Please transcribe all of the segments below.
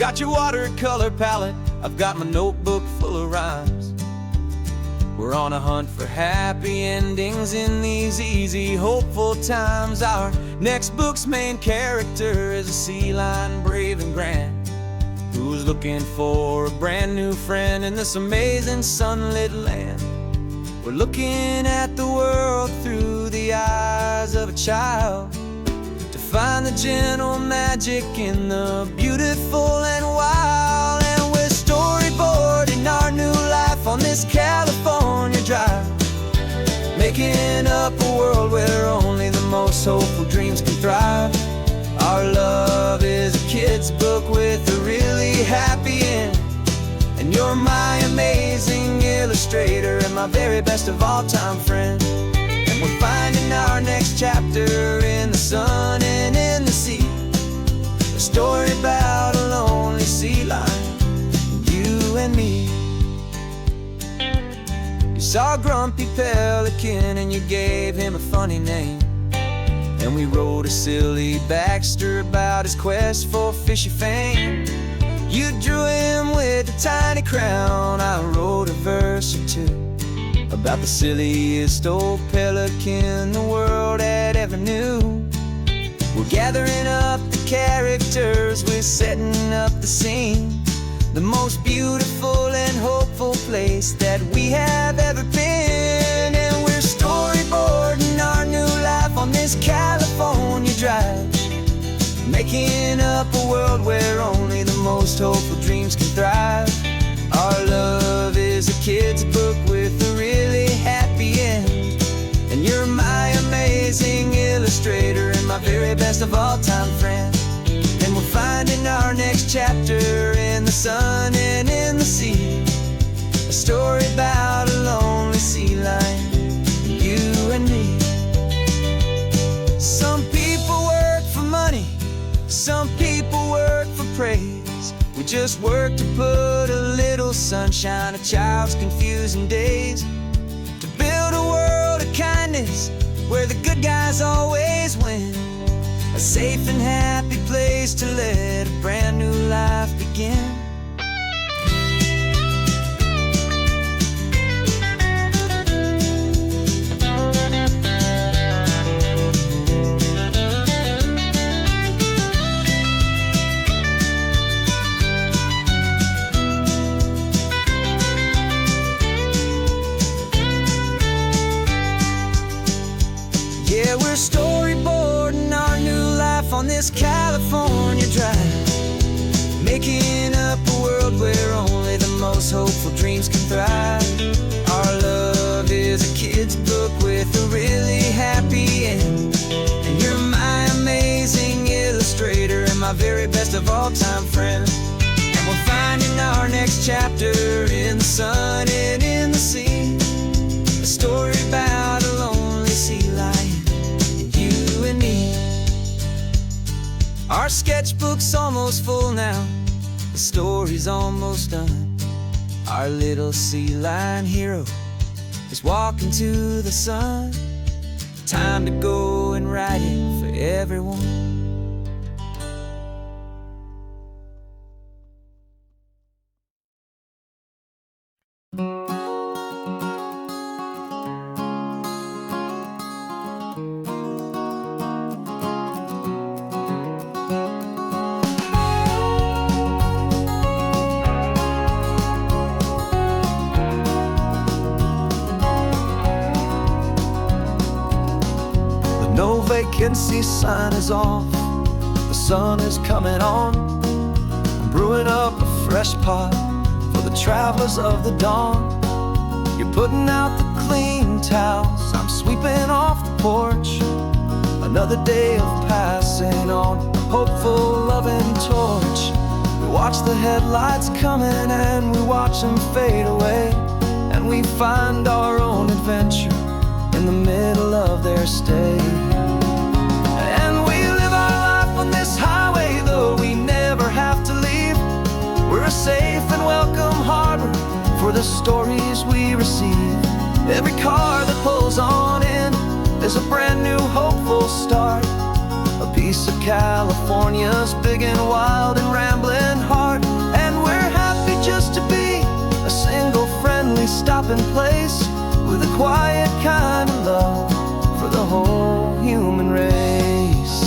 got your watercolor palette, I've got my notebook full of rhymes. We're on a hunt for happy endings in these easy, hopeful times. Our next book's main character is a sea lion, brave and grand, who's looking for a brand new friend in this amazing sunlit land. We're looking at the world through the eyes of a child, to find the gentle magic in the beautiful and wild. And we're storyboarding our new life on this California drive, making up a world where only the most hopeful dreams can thrive. Our love is a kid's book with a really happy end, and you're my amazing illustrator and my very best of all time friend. And we're finding our next chapter in the sun and in the sea, a story about a lonely sea lion, you and me. You saw a grumpy pelican and you gave him a funny name, and we wrote a silly Baxter about his quest for fishy fame. You drew him with a tiny crown, I wrote a verse or two about the silliest old pelican the world had ever knew. We're gathering up the characters, we're setting up the scene, the most beautiful and hopeful place that we have ever been. And we're storyboarding our new life on this California drive, making up a world where only the most hopeful dreams can thrive. Our love is a kid's book with a really happy end, and you're my amazing illustrator and my very best of all time friend. And we're finding our next chapter in the sun and in the sea, a story about a lonely sea lion, you and me. Some people work for money, some people work for praise. We just work to put a little sunshine in a child's confusing days, to build a world of kindness where the good guys always win, a safe and happy place to let a brand new life begin. Yeah, we're storyboarding our new life on this California drive, making up a world where only the most hopeful dreams can thrive. Our love is a kid's book with a really happy end, and you're my amazing illustrator and my very best of all time friend. And we're finding our next chapter in the sun and in the sea, a story about a lonely sea lion, you and me. Our sketchbook's almost full now, the story's almost done. Our little sea lion hero is walking to the sun. Time to go and write it for everyone. No vacancy sign is off, the sun is coming on. I'm brewing up a fresh pot for the travelers of the dawn. You're putting out the clean towels, I'm sweeping off the porch. Another day of passing on a hopeful, loving torch. We watch the headlights coming and we watch them fade away, and we find our own adventure in the middle of their stay. And we live our life on this highway, though we never have to leave. We're a safe and welcome harbor for the stories we receive. Every car that pulls on in is a brand new hopeful start, a piece of California's big and wild and rambling heart. stopping place, with a quiet kind of love for the whole human race.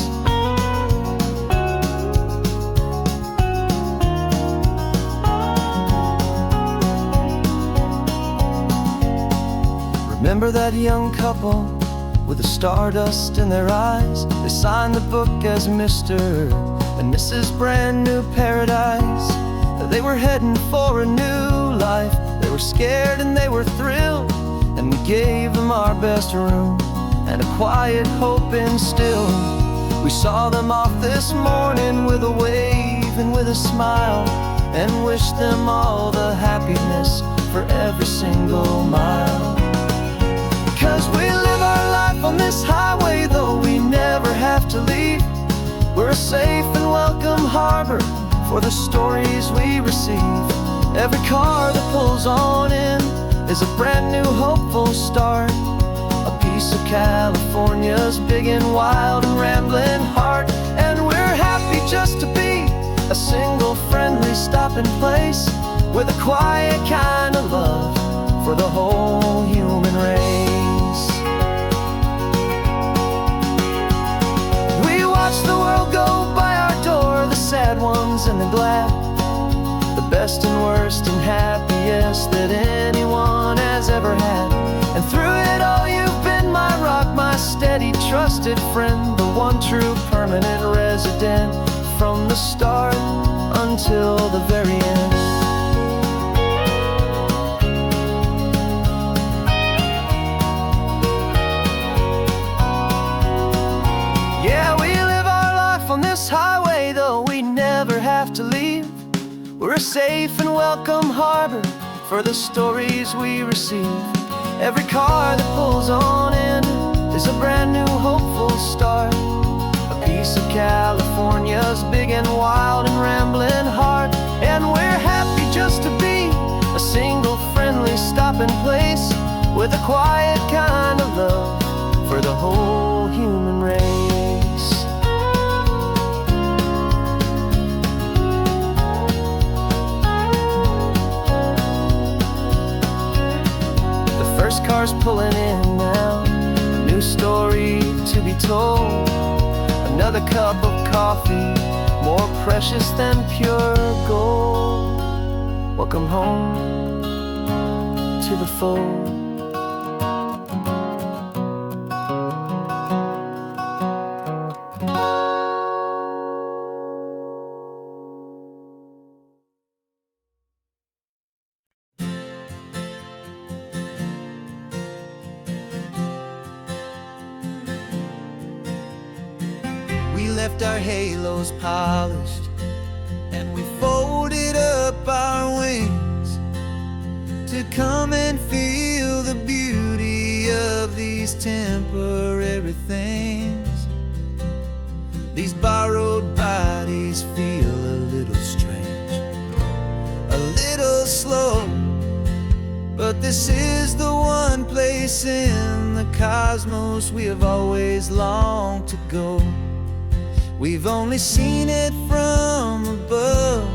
Remember that young couple with the stardust in their eyes? They signed the book as Mr. and Mrs. Brand New Paradise. They were heading for a new life. They were scared and they were thrilled, and we gave them our best room and a quiet hope instilled. We saw them off this morning with a wave and with a smile, and wished them all the happiness for every single mile. 'Cause we live our life on this highway, though we never have to leave. We're a safe and welcome harbor for the stories we receive. Every car that pulls on in is a brand new hopeful start, a piece of California's big and wild and rambling heart. And we're happy just to be a single friendly stopping place, with a quiet kind of love for the whole human race. We watch the world go by our door, the sad ones and the glad, the best and worst and happiest that anyone has ever had. And through it all you've been my rock, my steady trusted friend, the one true permanent resident, from the start until the very end. Yeah, we live our life on this highway, though we never have to leave. We're a safe and welcome harbor for the stories we receive. Every car that pulls on in is a brand new hopeful start, a piece of California's big and wild and rambling heart. And we're happy just to be a single friendly stopping place, with a quiet kind of love for the whole human race. First car's pulling in now, a new story to be told. Another cup of coffee, more precious than pure gold. Welcome home to the fold. We left our halos polished, and we folded up our wings to come and feel the beauty of these temporary things. These borrowed bodies feel a little strange, a little slow, but this is the one place in the cosmos we have always longed to go. We've only seen it from above,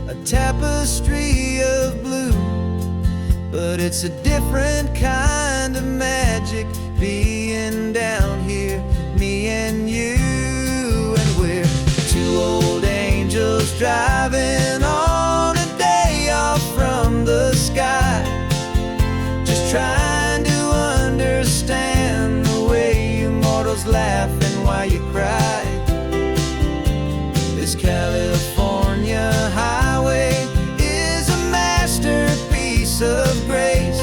a tapestry of blue, but it's a different kind of magic being down here, me and you. And we're two old angels driving on a day off from the sky, just trying to understand the way you mortals laugh and why you cry. This California highway is a masterpiece of grace,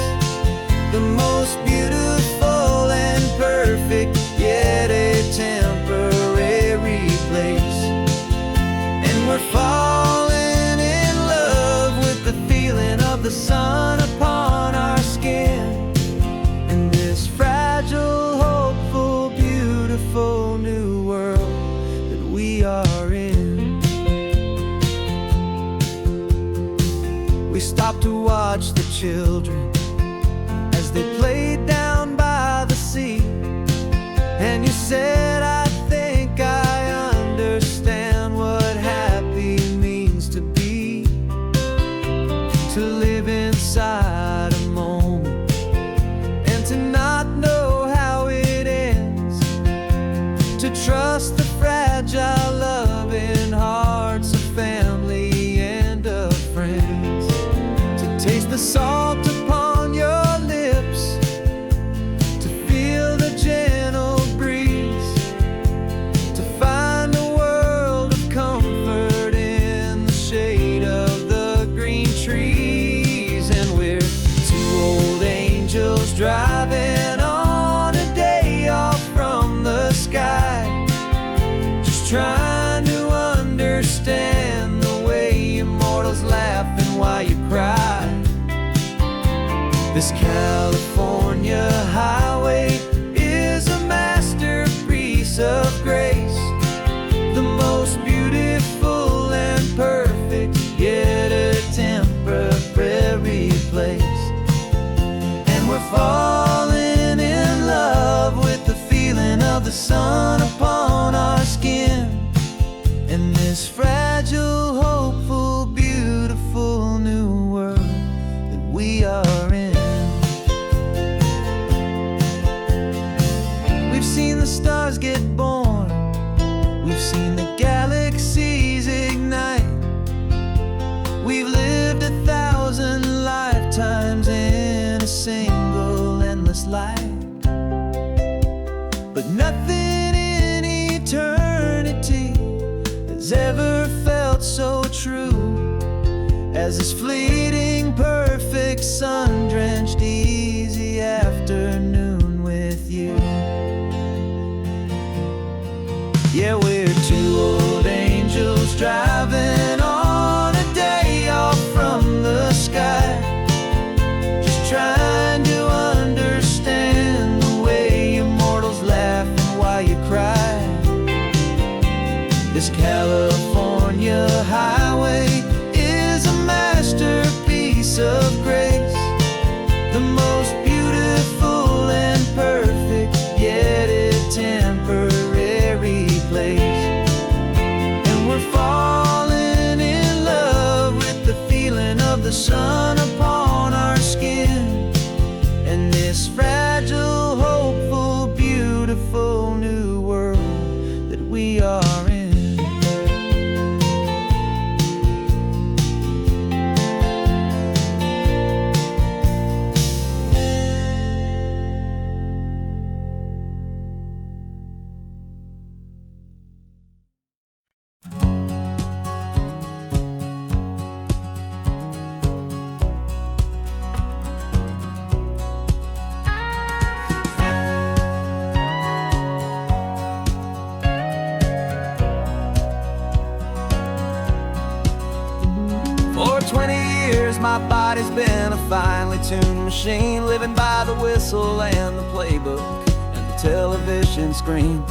the most beautiful and perfect, yet a temporary place. And we're falling in love with the feeling of the sun upon our skin, in this fragile, hopeful, beautiful new world that we are in. We stopped to watch the children as they played down by the sea, and you said, I think I understand what happy means to be, to live inside the salt upon your lips, to feel the gentle breeze, to find a world of comfort in the shade of the green trees. And we're two old angels driving on a day off from the sky, just trying to understand the way immortals laugh and why you cry. This California highway is a masterpiece of grace, the most beautiful and perfect, yet a temporary place. And we're falling in love with the feeling of the sun upon our skin, in this fragile, hopeful, beautiful new world that we are in. We've seen the stars get born, we've seen the galaxies ignite, we've lived 1,000 lifetimes in a single endless life. But nothing in eternity has ever felt so true as this fleeting, perfect, sun-drenched, easy afternoon with you. Yeah, we're two old angels driving on a day off from the sky, just trying to understand the way immortals laugh and why you cry. This California highway is a masterpiece of grace, the most beautiful and perfect, yet a temporary place. And we're falling in love with the feeling of the sun upon our skin, and this fragile, hopeful, beautiful new world that we are in. For 20 years my body's been a finely tuned machine, living by the whistle and the playbook and the television screen.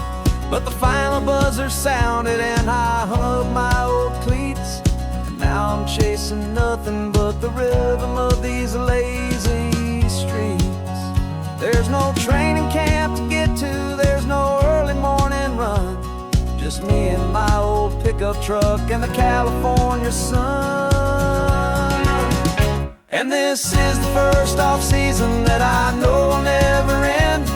But the final buzzer sounded and I hung up my old cleats, and now I'm chasing nothing but the rhythm of these lazy streets. There's no training camp to get to, there's no early morning run, just me and my old pickup truck and the California sun. And this is the first off-season that I know will never end,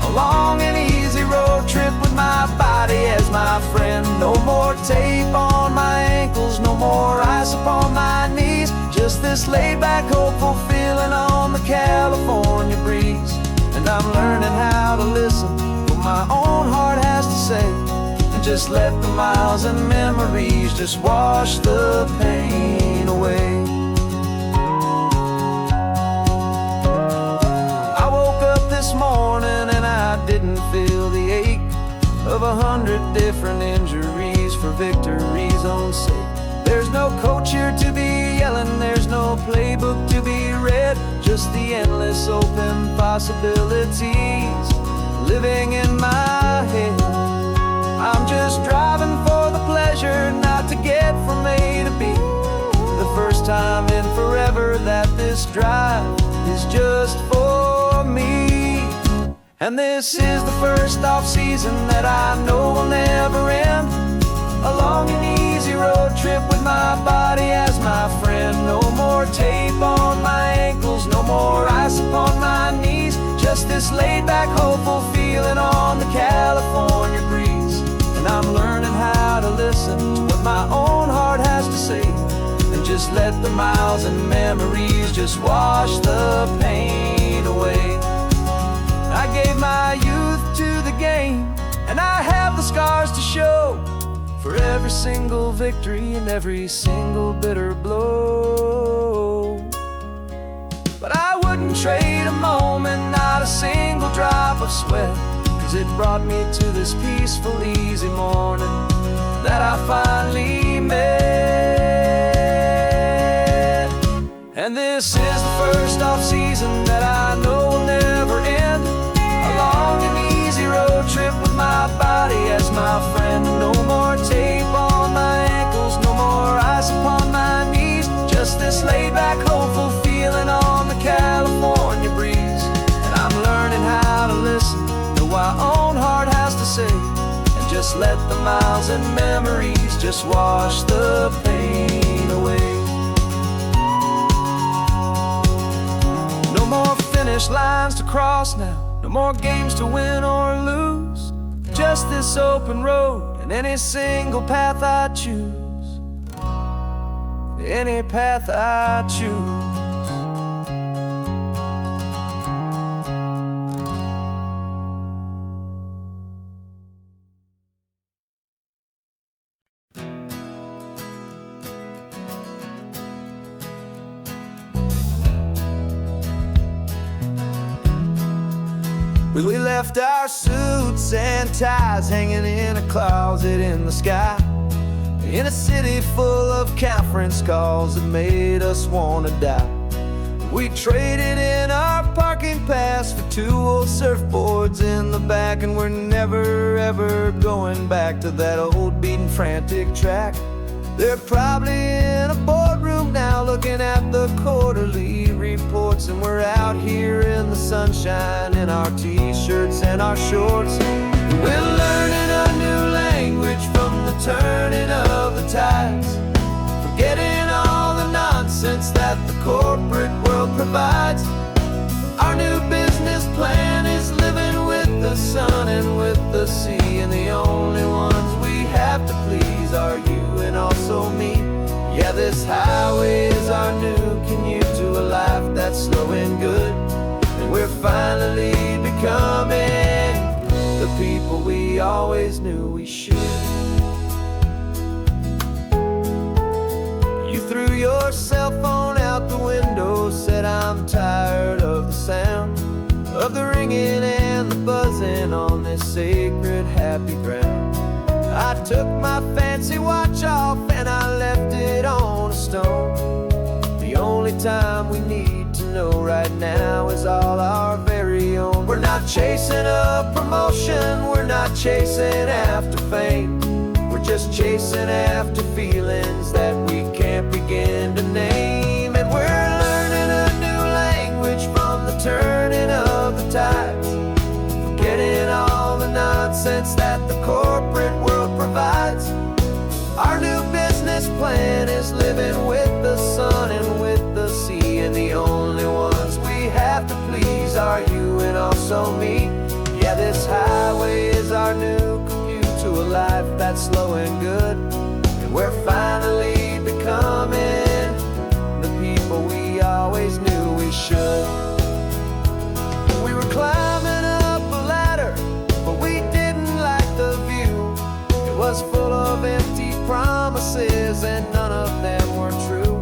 a long and easy road trip with my body as my friend. No more tape on my ankles, no more ice upon my knees, just this laid-back, hopeful feeling on the California breeze. And I'm learning how to listen to what my own heart has to say, and just let the miles and memories just wash the pain away. I woke up this morning and I didn't feel the ache of 100 different injuries for victory's own sake. There's no coach here to be yelling, there's no playbook to be read, just the endless open possibilities living in my head. I'm just driving for the pleasure, not to get from A to B. The first time in forever that this drive is just for me. And this is the first off-season that I know will never end, a long and easy road trip with my body as my friend. No more tape on my ankles, no more ice upon my knees, just this laid-back, hopeful feeling on the California breeze. And I'm learning how to listen to what my own heart has to say, and just just let the miles and memories just wash the pain away. I gave my youth to the game, and I have the scars to show for every single victory and every single bitter blow. But I wouldn't trade a moment, not a single drop of sweat, 'cause it brought me to this peaceful, easy morning that I finally met. And this is the first off-season that I know will never end. A long and easy road trip with my body as my friend. No more tape on my ankles, no more ice upon my knees. Just this laid-back, hopeful feeling on the California breeze. And I'm learning how to listen, know my own heart has to say, and just let the miles and memories just wash the pain away. No more finish lines to cross now, no more games to win or lose. Just this open road and any single path I choose. Any path I choose. We left our suits and ties hanging in a closet in the sky, in a city full of conference calls that made us wanna die. We traded in our parking pass for 2 old surfboards in the back, and we're never ever going back to that old beaten frantic track. They're probably in a boardroom now looking at the quarterly reports, and we're out here in the sunshine in our t-shirts and our shorts. We're learning a new language from the turning of the tides, forgetting all the nonsense that the corporate world provides. Our new business plan is living with the sun and with the sea, and the only ones we have to please are you and also me. Yeah, this highway is our new commute to a life that's slow and good, and we're finally becoming the people we always knew we should. You threw your cell phone out the window, said I'm tired of the sound of the ringing and the buzzing on this sacred happy ground. I took my fancy watch off and I left it on a stone. The only time we need to know right now is all our very own. We're not chasing a promotion, we're not chasing after fame. We're just chasing after feelings that we can't begin to name. And we're learning a new language from the turning of the tides, forgetting all the nonsense that the corporate world provides. Our new business plan is living with the sun and with the sea, and the only ones we have to please are you and also me. Yeah, this highway is our new commute to a life that's slow and good, and we're finally becoming the people we always knew we should. We were climbing up a ladder, but we didn't like the view. It was full of empty promises and none of them were true.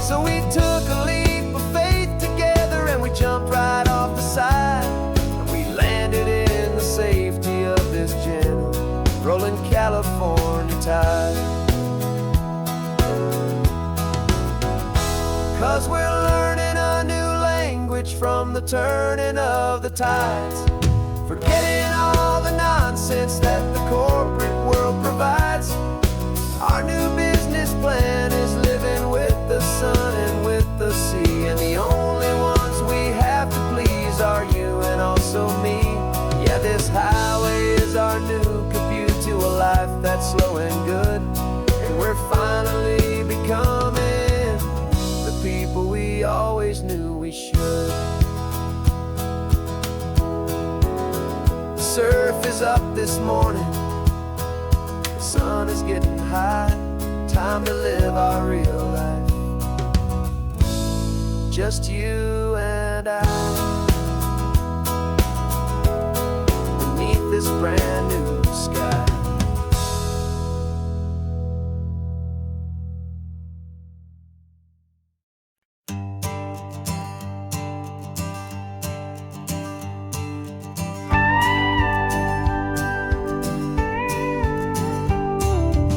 So we took a leap of faith together and we jumped right off the side, and we landed in the safety of this gentle rolling California tide. 'Cause we're learning a new language from the turning of the tides, forgetting all the nonsense that the corporate world provides. Our new business plan is living with the sun and with the sea, and the only ones we have to please are you and also me. Yeah, this highway is our new commute to a life that's slow and good, and we're finally becoming the people we always knew we should. The surf is up this morning, the sun is getting high, time to live our real life. just you and I, beneath this brand new sky.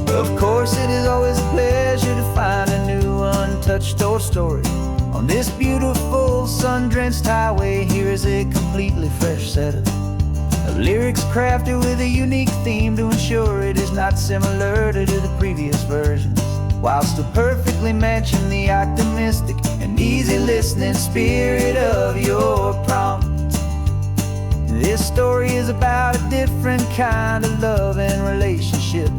Of course, it is always a pleasure to find a new untouched old story. On this beautiful sun-drenched highway, here is a completely fresh set of lyrics crafted with a unique theme to ensure it is not similar to the previous versions, while still perfectly matching the optimistic and easy listening spirit of your prompt. This story is about a different kind of love and relationship.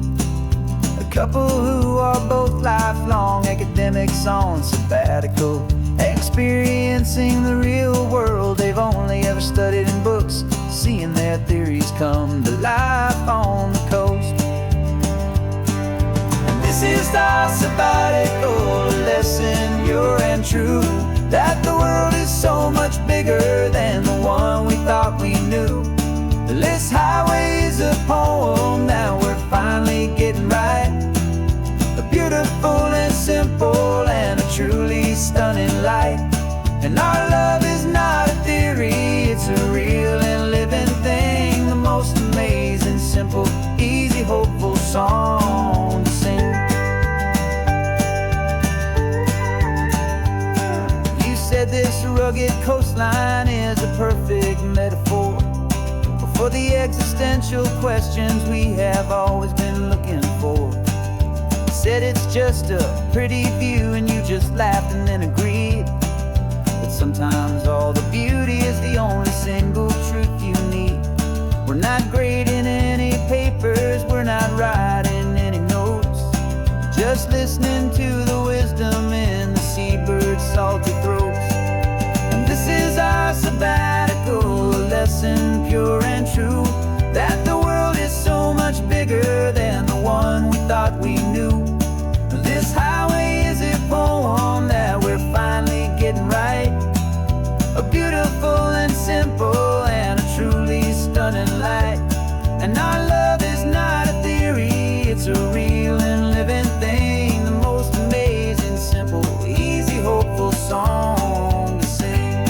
A couple who are both lifelong academics on sabbatical, experiencing the real world they've only ever studied in books, seeing their theories come to life on the coast. And this is our sabbatical lesson, pure and true, that the world is so much bigger than the one we thought we knew. This highway is a poem that we're finally getting right. A beautiful and simple and a truly stunning light. And our love is not a theory, it's a real and living thing. The most amazing, simple, easy, hopeful song to sing. You said this rugged coastline is a perfect metaphor for the existential questions we have always been looking for. Said it's just a pretty view and you just laughed and then agreed. But sometimes all the beauty is the only single truth you need. We're not grading any papers, we're not writing any notes, just listening to the wisdom in the seabird's salty throats. And this is our sabbatical lesson, pure and true, that the world is so much bigger than the one we thought we knew. This highway is a poem that we're finally getting right. A beautiful and simple and a truly stunning light. And our love is not a theory, it's a real and living thing. The most amazing, simple, easy, hopeful song to sing.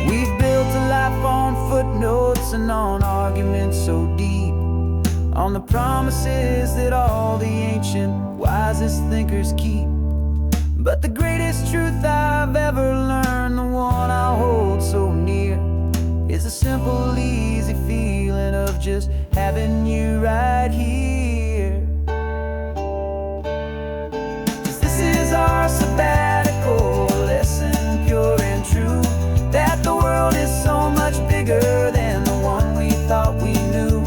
We've built a life on footnotes and on arguments so deep, on the promises that all the ancient, wisest thinkers keep. But the greatest truth I've ever learned, the one I hold so near, is a simple, easy feeling of just having you right here. 'Cause this is our sabbatical lesson, pure and true, that the world is so much bigger than the one we thought we knew.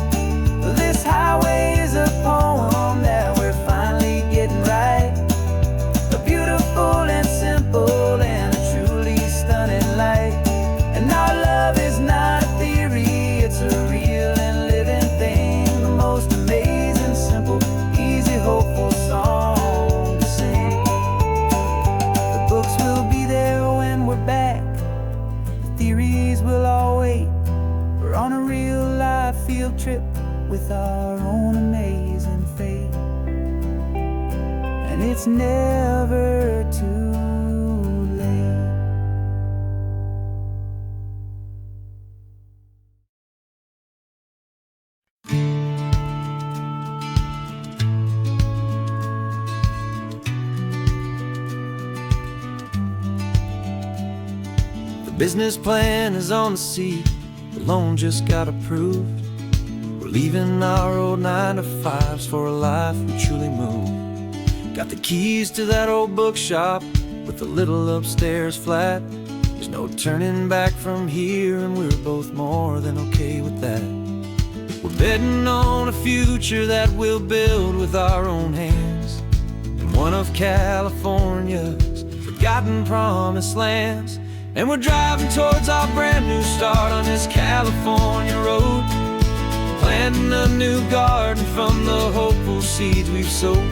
This highway is a poem that we're finally getting right. A beautiful and simple and a truly stunning light. And our love is not a theory, it's a real and living thing. The most amazing, simple, easy, hopeful song to sing. The books will be there when we're back, the theories will all wait. We're on a real life field trip with our own amazing fate. And it's never too late. The business plan is on the seat, the loan just got approved. We're leaving our old 9-to-5s for a life we truly move. Got the keys to that old bookshop with the little upstairs flat. There's no turning back from here, and we're both more than okay with that. We're betting on a future that we'll build with our own hands, in one of California's forgotten promised lands. And we're driving towards our brand new start on this California road, planting a new garden from the hopeful seeds we've sowed.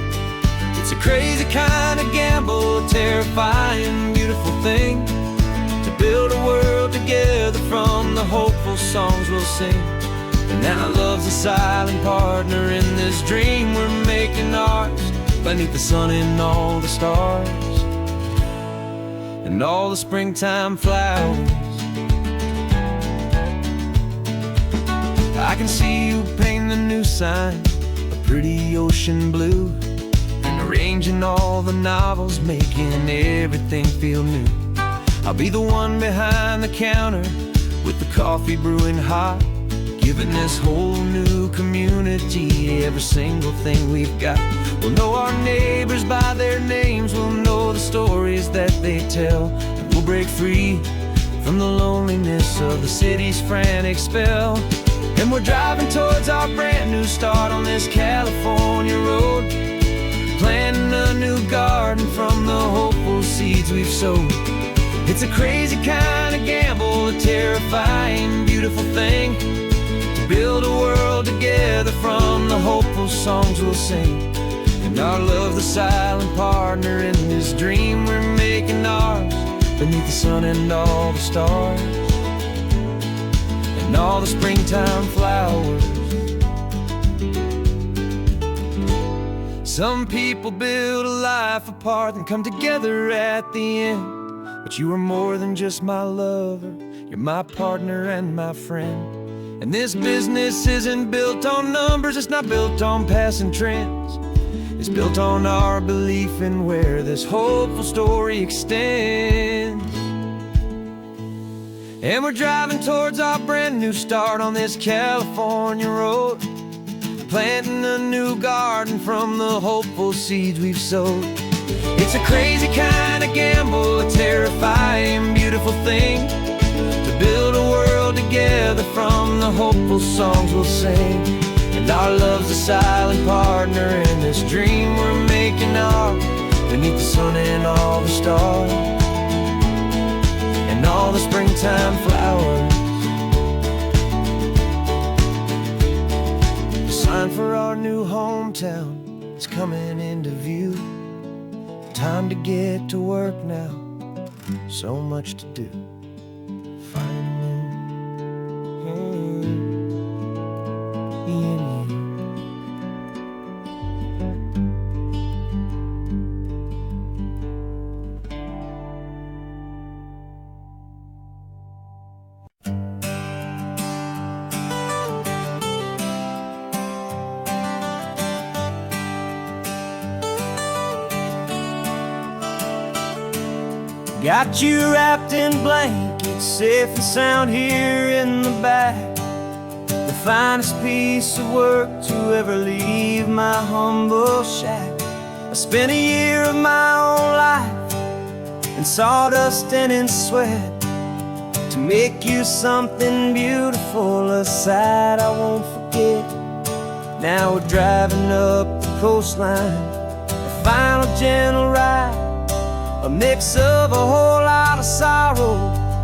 It's It's a crazy kind of gamble, a terrifying, beautiful thing, to build a world together from the hopeful songs we'll sing. And now love's a silent partner in this dream we're making ours, beneath the sun and all the stars and all the springtime flowers. I can see you painting a new sign, a pretty ocean blue, and arranging all the novels, making everything feel new. I'll be the one behind the counter with the coffee brewing hot, giving this whole new community every single thing we've got. We'll know our neighbors by their names, we'll know the stories that they tell, and we'll break free from the loneliness of the city's frantic spell. And we're driving towards our brand new start on this California road, planting a new garden from the hopeful seeds we've sowed. It's a crazy kind of gamble, a terrifying, beautiful thing, to build a world together from the hopeful songs we'll sing. And our love, the silent partner in this dream we're making ours, beneath the sun and all the stars and all the springtime flowers. Some people build a life apart and come together at the end, but you are more than just my lover, you're my partner and my friend. And this business isn't built on numbers, it's not built on passing trends, it's built on our belief in where this hopeful story extends. And we're driving towards our brand new start on this California road, planting a new garden from the hopeful seeds we've sowed. It's a crazy kind of gamble, a terrifying, beautiful thing, to build a world together from the hopeful songs we'll sing. And our love's a silent partner in this dream we're making ours, beneath the sun and all the stars and all the springtime flowers. The sign for our new hometown is coming into view. Time to get to work now, so much to do. Got you wrapped in blankets, safe and sound here in the back. The finest piece of work to ever leave my humble shack. I spent a year of my own life in sawdust and in sweat to make you something beautiful, a sight I won't forget. Now we're driving up the coastline, a final gentle ride, a mix of a whole lot of sorrow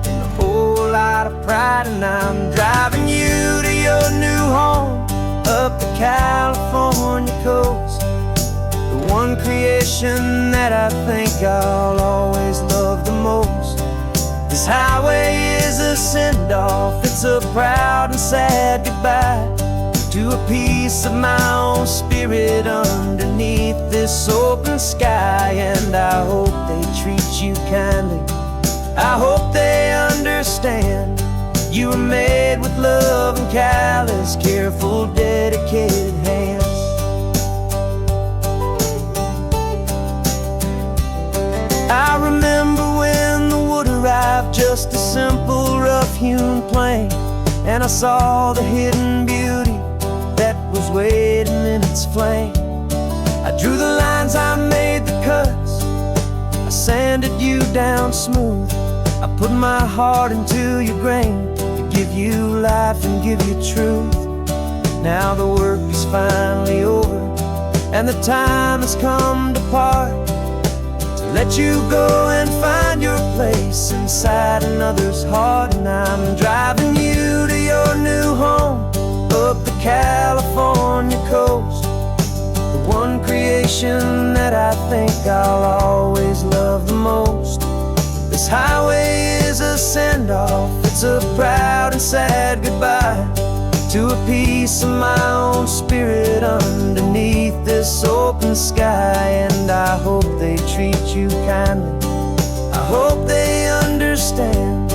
and a whole lot of pride. And I'm driving you to your new home up the California coast, the one creation that I think I'll always love the most. This highway is a send-off, it's a proud and sad goodbye to a piece of my own spirit underneath this open sky. And I hope they treat you kindly, I hope they understand you were made with love and callous, careful, dedicated hands. I remember when the wood arrived, just a simple rough-hewn plank, and I saw the hidden beauty that was waiting in its flame. I drew the lines, I made the cuts, I sanded you down smooth. I put my heart into your grain to give you life and give you truth. Now the work is finally over and the time has come to part, to let you go and find your place inside another's heart. And I'm driving you to your new home up the California coast, the one creation that I think I'll always love the most. This highway is a send-off, it's a proud and sad goodbye to a piece of my own spirit underneath this open sky. And I hope they treat you kindly, I hope they understand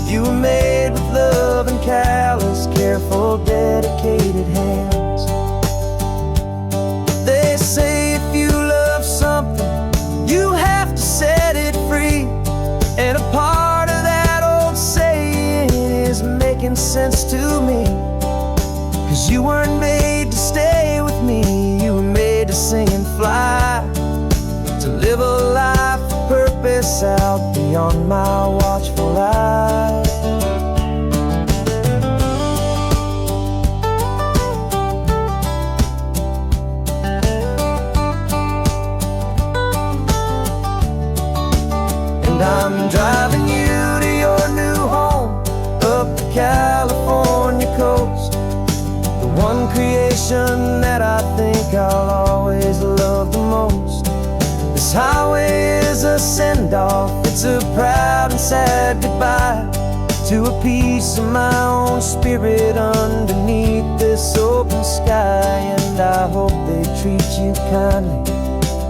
you were made with love and callous, careful, dedicated hands. They say if you love something, you have to set it free. And a part of that old saying is making sense to me. 'Cause you weren't made to stay with me, you were made to sing and fly, to live a life of purpose out beyond my watchful eye. And I'm driving you to your new home up the California coast, the one creation that I think I'll always love the most. This highway is a send-off, it's a proud and sad goodbye to a piece of my own spirit underneath this open sky. And I hope they treat you kindly,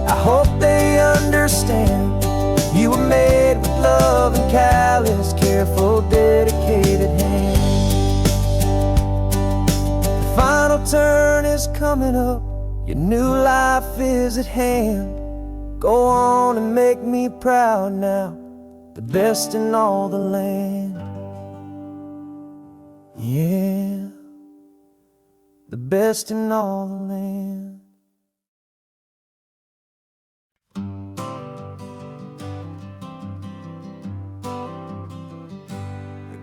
I hope they understand you were made with love and callous, careful, dedicated hands. The final turn is coming up, your new life is at hand. Go on and make me proud now, the best in all the land. Yeah, the best in all the land.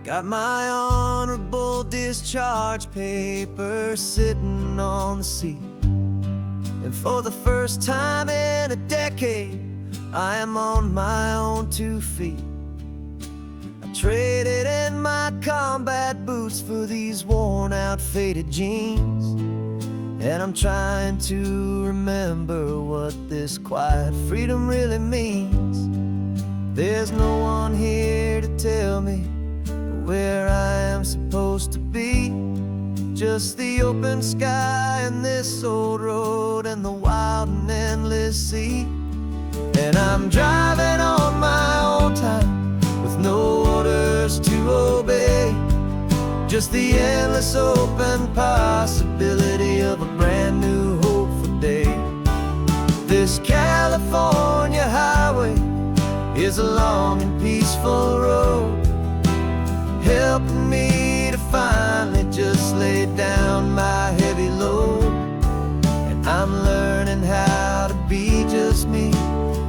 Got my honorable discharge papers sitting on the seat, and for the first time in a decade, I am on my own 2 feet. I traded in my combat boots for these worn out faded jeans, and I'm trying to remember what this quiet freedom really means. There's no one here to tell me where I am supposed to be, just the open sky and this old road and the wild and endless sea. And I'm driving on my own time with no orders to obey, just the endless open possibility of a brand new hopeful day. This California highway is a long and peaceful road, helping me to finally just lay down my heavy load. And I'm learning how to be just me,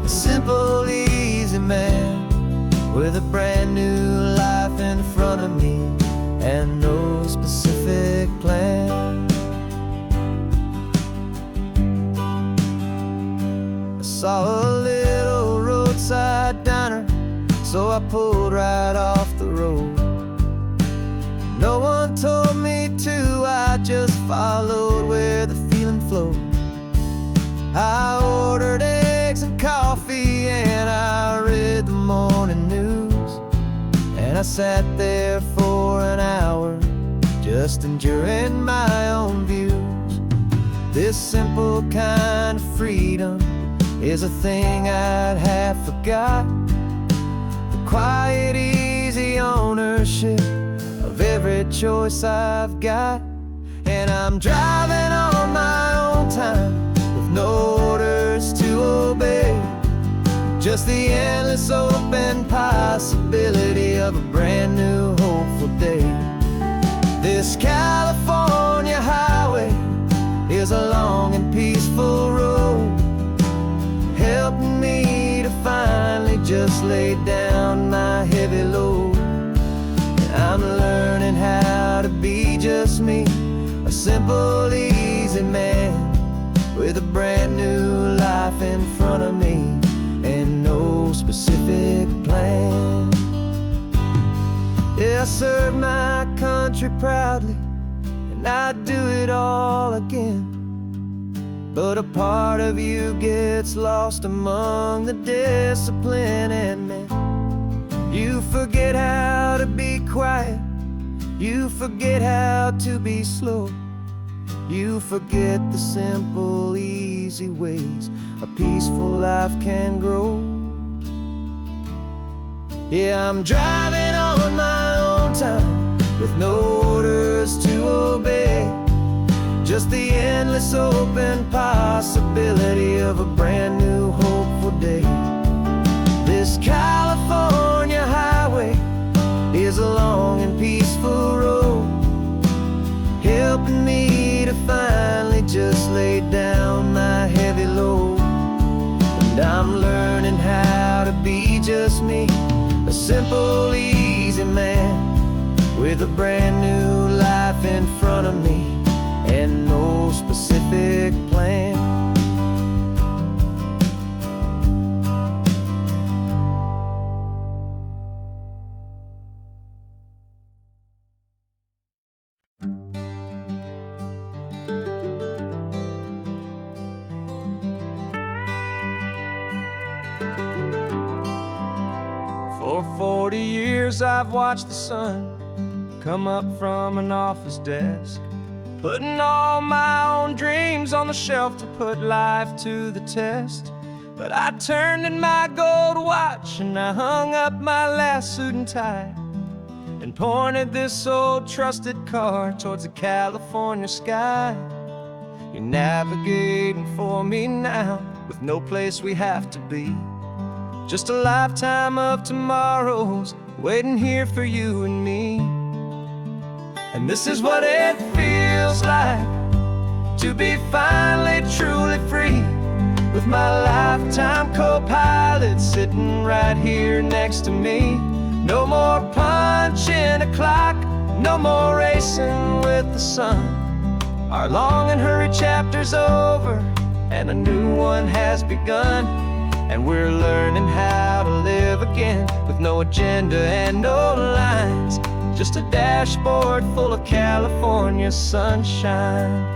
a simple, easy man with a brand new life in front of me and no specific plan. I saw a little roadside diner, so I pulled right off the road. No one told me to, I just followed where the feeling flowed. I ordered eggs and coffee and I read the morning news, and I sat there for an hour just enduring my own views. This simple kind of freedom is a thing I'd have forgot, the quiet, easy ownership of every choice I've got. And I'm driving on my own time with no orders to obey, just the endless open possibility of a brand new hopeful day. This California highway is a long and peaceful road, helping me to finally just lay down my heavy load. I'm learning how to be just me, a simple, easy man with a brand new life in front of me and no specific plan. Yeah, I serve my country proudly and I'd do it all again, but a part of you gets lost among the discipline and men. You forget how to be quiet, you forget how to be slow, you forget the simple, easy ways a peaceful life can grow. Yeah, I'm driving on my own time with no orders to obey, just the endless open possibility of a brand new hopeful day. This California highway is a long and peaceful road, helping me to finally just lay down my heavy load. And I'm learning how to be just me, a simple, easy man with a brand new life in front of me and no specific plan. For 40 years I've watched the sun come up from an office desk, putting all my own dreams on the shelf to put life to the test. But I turned in my gold watch and I hung up my last suit and tie and pointed this old trusted car towards the California sky. You're navigating for me now with no place we have to be, just a lifetime of tomorrows waiting here for you and me. And this is what it feels like to be finally truly free, with my lifetime co-pilot sitting right here next to me. No more punching a clock, no more racing with the sun. Our long and hurried chapter's over and a new one has begun. And we're learning how to live again with no agenda and no lines, just a dashboard full of California sunshine.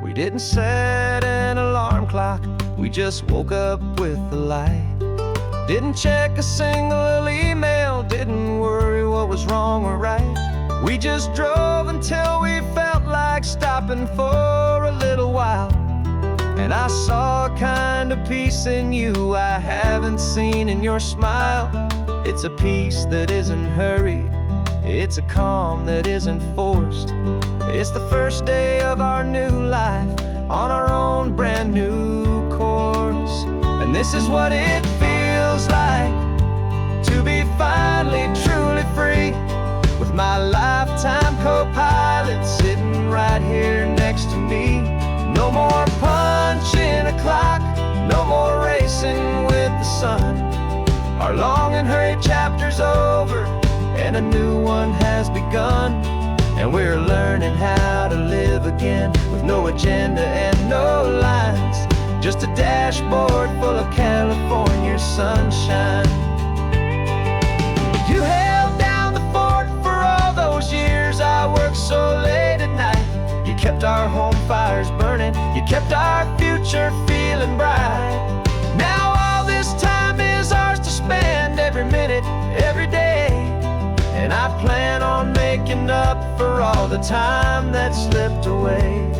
We didn't set an alarm clock, we just woke up with the light. Didn't check a single email, didn't worry what was wrong or right. We just drove until we felt like stopping for a little while. And I saw a kind of peace in you I haven't seen in your smile. It's a peace that isn't hurried, it's a calm that isn't forced. It's the first day of our new life on our own brand new course. And this is what it feels like to be finally truly free, with my lifetime co-pilot sitting right here next to me. No more punching a clock, no more racing with the sun. Our long and hurried chapter's over and a new one has begun. And we're learning how to live again with no agenda and no lines, just a dashboard full of California sunshine. You held down the fort for all those years I worked so late at night. You kept our home fires burning, you kept our future feeling bright. Now all this time is ours to spend, every minute, every day. And I plan on making up for all the time that slipped away.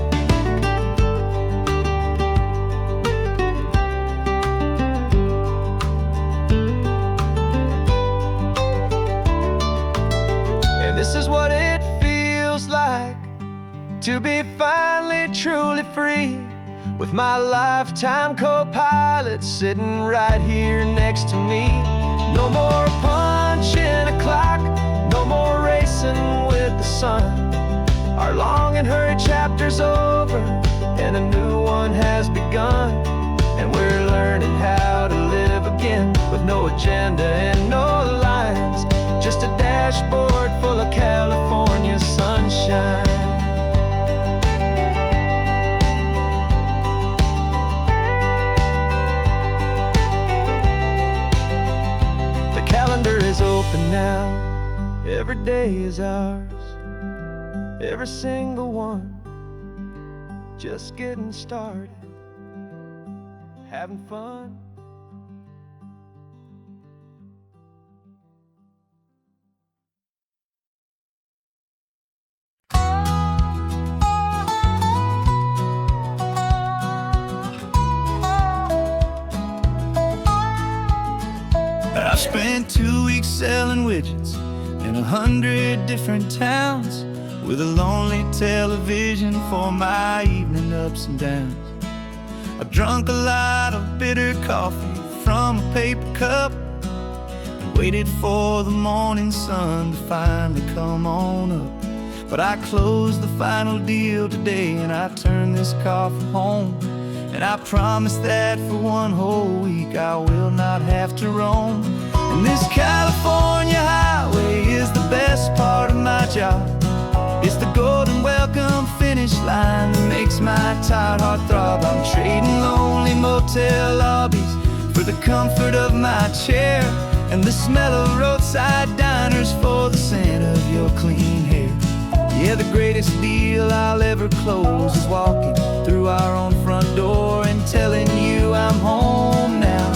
And this is what it feels like to be finally truly free, with my lifetime co-pilot sitting right here next to me. No more punching a clock, no more racing with the sun. Our long and hurried chapter's over and a new one has begun. And we're learning how to live again with no agenda and no lines, just a dashboard full of California sunshine. Is open now, every day is ours, every single one, just getting started, having fun. I spent 2 weeks selling widgets in 100 different towns, with a lonely television for my evening ups and downs. I drunk a lot of bitter coffee from a paper cup and waited for the morning sun to finally come on up. But I closed the final deal today and I turned this car for home. And I promise that for one whole week I will not have to roam. And this California highway is the best part of my job. It's the golden welcome finish line that makes my tired heart throb. I'm trading lonely motel lobbies for the comfort of my chair and the smell of roadside diners for the scent of your clean hair. Yeah, the greatest deal I'll ever close is walking through our own front door and telling you I'm home now,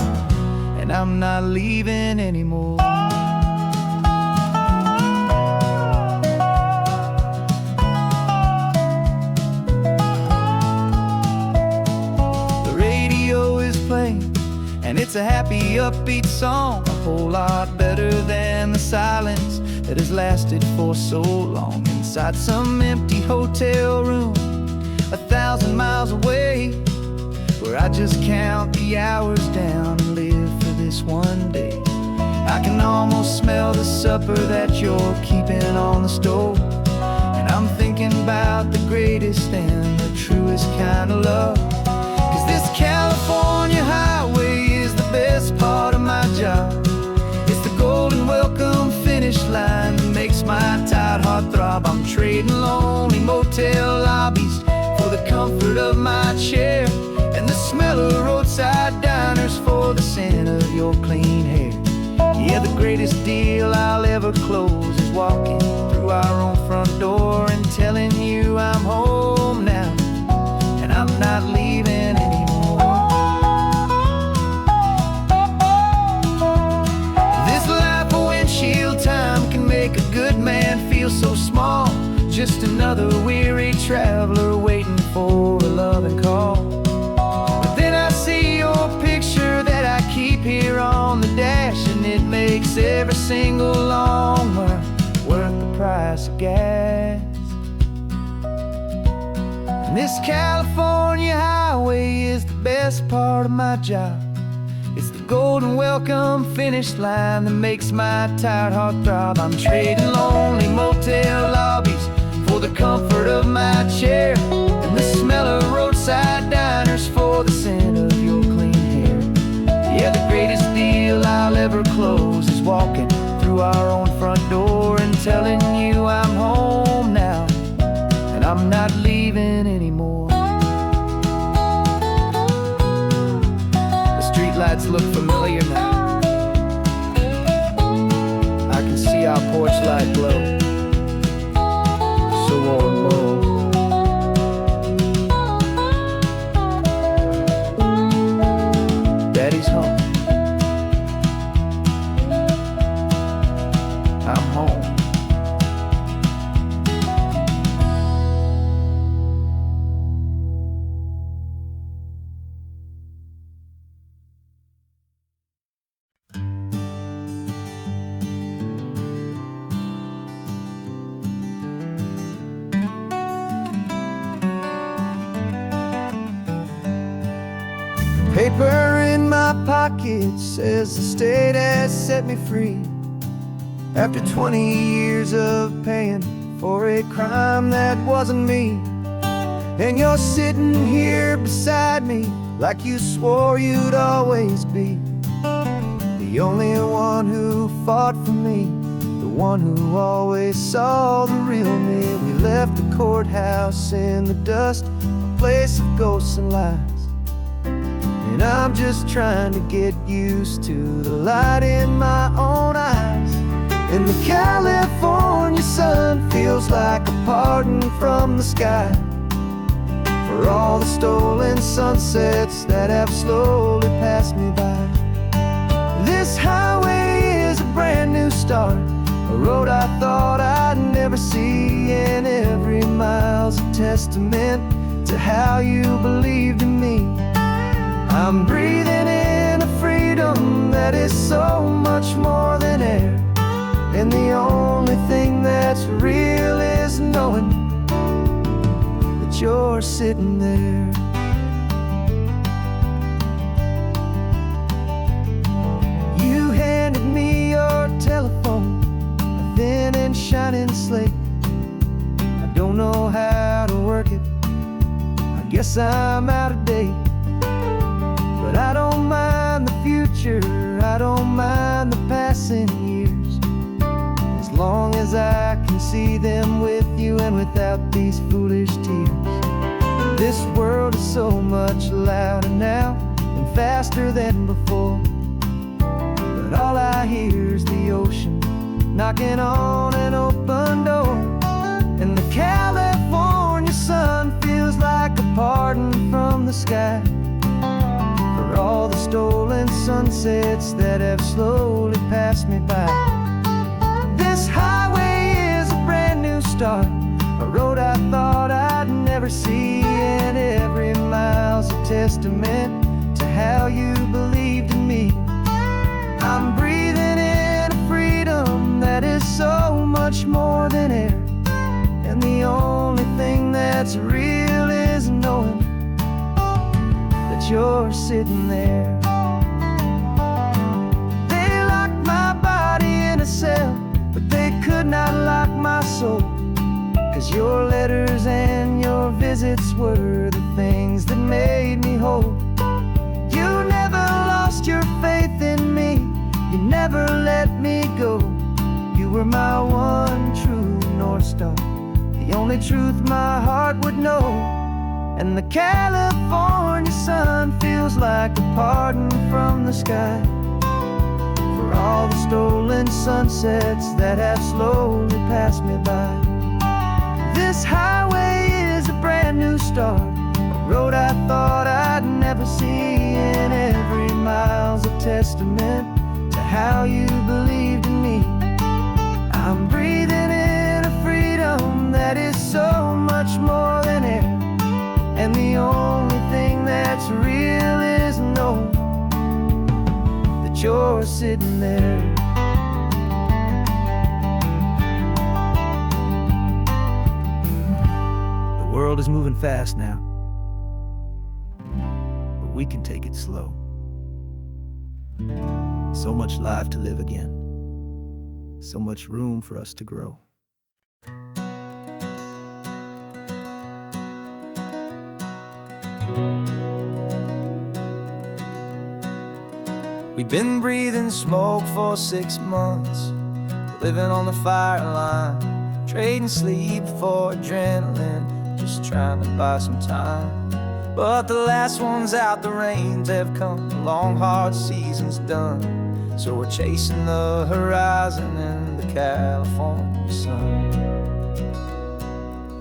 and I'm not leaving anymore. The radio is playing, and it's a happy, upbeat song, a whole lot better than the silence that has lasted for so long. Inside some empty hotel room 1,000 miles away, where I just count the hours down and live for this one day. I can almost smell the supper that you're keeping on the stove, and I'm thinking about the greatest and the truest kind of love. 'Cause this California highway is the best part of my job. It's the golden welcome finish line that makes my tired heart throb. I'm trading lonely motel lobbies for the comfort of my chair and the smell of roadside diners for the scent of your clean hair. Yeah, the greatest deal I'll ever close is walking through our own front door and telling you I'm home now, and I'm not leaving anymore. This life of windshield time can make a good man feel so small, just another weary traveler waiting for a loving call. But then I see your picture that I keep here on the dash, and it makes every single long mile worth the price of gas. And this California highway is the best part of my job. It's the golden welcome finish line that makes my tired heart throb. I'm trading lonely motel lobbies for the comfort of my chair and the smell of roadside diners for the scent of your clean hair. Yeah, the greatest deal I'll ever close is walking through our own front door and telling you I'm home now, and I'm not leaving anymore. The streetlights look familiar now. I can see our porch light glow, so warm, oh. Daddy's home. I'm home. Paper in my pocket says the state has set me free after 20 years of paying for a crime that wasn't me. And you're sitting here beside me like you swore you'd always be the only one who fought for me, the one who always saw the real me. We left the courthouse in the dust, a place of ghosts and lies. And I'm just trying to get used to the light in my own eyes. And the California sun feels like a pardon from the sky for all the stolen sunsets that have slowly passed me by. This highway is a brand new start, a road I thought I'd never see, and every mile's a testament to how you believed in me. I'm breathing in a freedom that is so much more than air, and the only thing that's real is knowing that you're sitting there. You handed me your telephone, a thin and shining slate. I don't know how to work it, I guess I'm out of date. But I don't mind the future, I don't mind the passing years, as long as I can see them with you and without these foolish tears. This world is so much louder now and faster than before, but all I hear is the ocean knocking on an open door. And the California sun feels like a pardon from the sky for all the stolen sunsets that have slowly passed me by. This highway is a brand new start, a road I thought I'd never see, and every mile's a testament to how you believed in me. I'm breathing in a freedom that is so much more than air, and the only thing that's real is knowing that you're sitting there. They locked my body in a cell, but they could not lock my soul, 'cause your letters and your visits were the things that made me whole. You never lost your faith in me, you never let me go. You were my one true North Star, the only truth my heart would know. And the California sun feels like a pardon from the sky for all the stolen sunsets that have slowly passed me by. This highway is a brand new start, a road I thought I'd never see, and every mile's a testament to how you believed in me. I'm breathing in a freedom that is so much more than air, and the only thing that's real is knowing that you're sitting there. The world is moving fast now, but we can take it slow. So much life to live again, so much room for us to grow. We've been breathing smoke for 6 months, living on the fire line, trading sleep for adrenaline, just trying to buy some time. But the last one's out, the rains have come, the long hard season's done, so we're chasing the horizon in the California sun.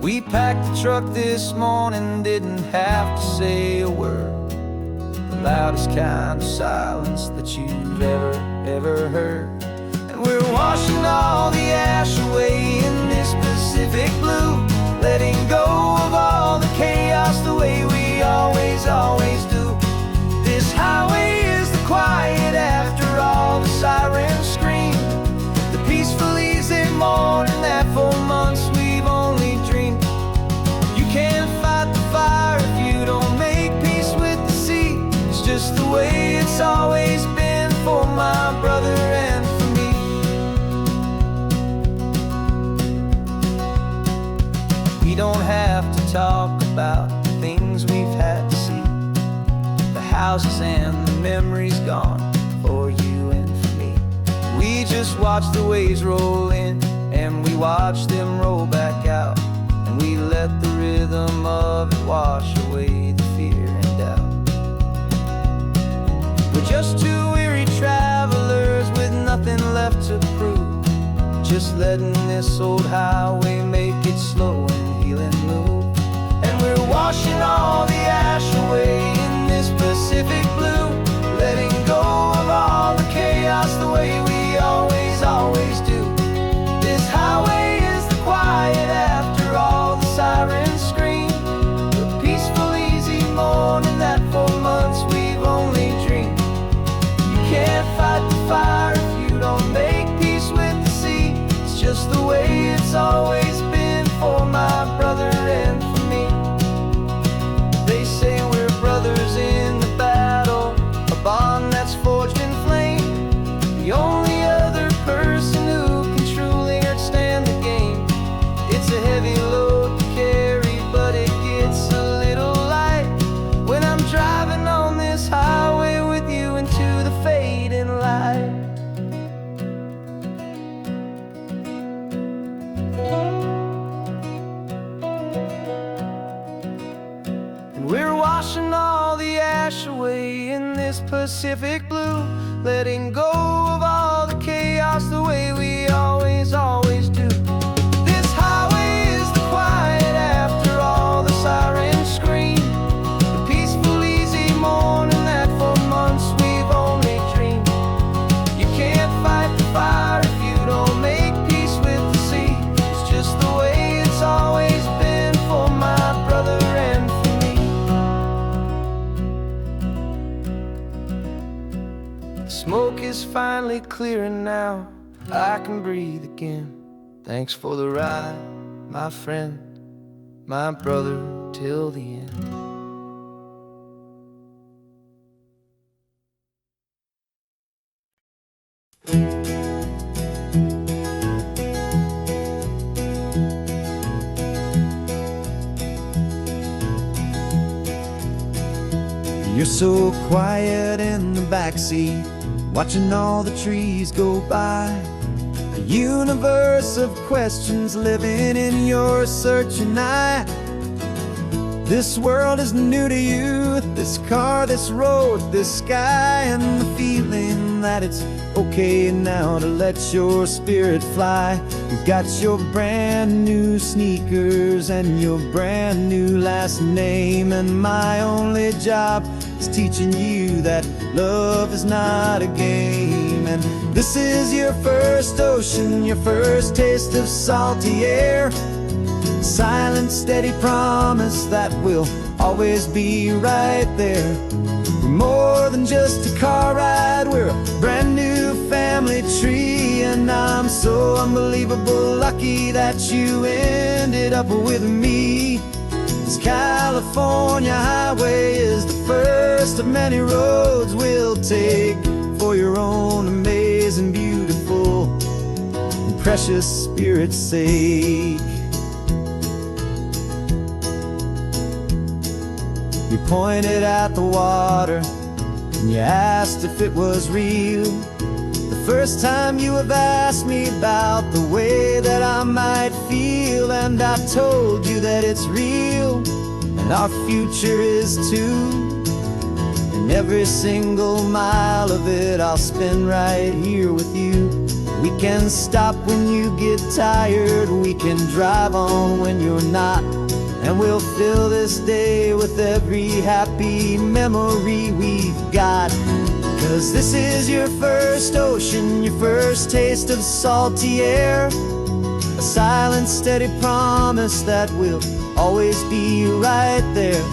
We packed the truck this morning, didn't have to say a word, the loudest kind of silence that you've ever heard. And we're washing all the ash away in this Pacific blue, letting go of all the chaos the way we always do. This highway is the quiet after all the sirens scream, the peaceful easy morning that for months we've only dreamed. You can't fight the fire if you don't make peace with the sea. It's just the way it's always been for my brother and for me. We don't have to talk about the things we've had to see, the houses and the memories gone for you and for me. We just watch the waves roll in, and we watch them roll back out, and we let the rhythm of it wash away the fear and doubt. We're just two weary travelers with nothing left to prove, just letting this old highway make it slow and healing move. And we're washing all the ash away in this Pacific blue, letting go of all the chaos the way we always, always do. This highway is the quiet after all the sirens scream, the peaceful, easy morning that for months we've only dreamed. You can't fight the fire if you don't make peace with the sea. It's just the way it's always been for my brother and for me. They say we're brothers in the battle, a bond that's forged in flame. The only other person who can truly understand the game. It's a heavy load to carry, but it gets a little light when I'm driving on this highway with you into the fading light. And we're washing all the ash away in this Pacific blue, letting go of all the chaos the way we always, always do. This highway is the quiet after all the sirens scream, the peaceful, easy morning that for months we've only dreamed. You can't fight the fire if you don't make peace with the sea. It's just the way it's always been for my brother and for me. The smoke is finally clearing now, I can breathe again. Thanks for the ride, my friend, my brother, till the end. You're so quiet in the backseat, watching all the trees go by. A universe of questions living in your searching eye. This world is new to you, this car, this road, this sky, and the feeling that it's okay now to let your spirit fly. You've got your brand new sneakers and your brand new last name, and my only job is teaching you that love is not a game. And this is your first ocean, your first taste of salty air, silent, steady promise that we'll always be right there. We're more than just a car ride, we're a brand new family tree, and I'm so unbelievable lucky that you ended up with me. This California highway is the first of many roads we'll take for your own amazing, beautiful, and precious spirit's sake. You pointed at the water and you asked if it was real. The first time you have asked me about the way that I might feel, and I told you that it's real and our future is too. And every single mile of it I'll spend right here with you. We can stop when you get tired, we can drive on when you're not, and we'll fill this day with every happy memory we've got. 'Cause this is your first ocean, your first taste of salty air, a silent, steady promise that we'll always be right there.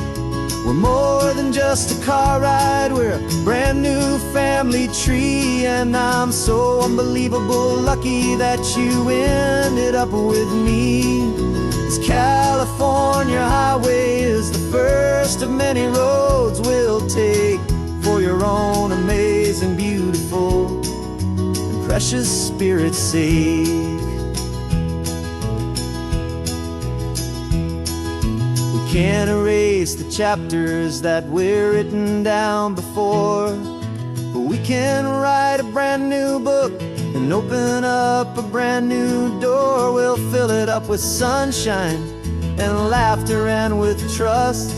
We're more than just a car ride, we're a brand new family tree, and I'm so unbelievable lucky that you ended up with me. This California highway is the first of many roads we'll take for your own amazing, beautiful, and precious spirit's sake. We can't erase the chapters that were written down before, but we can write a brand new book and open up a brand new door. We'll fill it up with sunshine and laughter and with trust,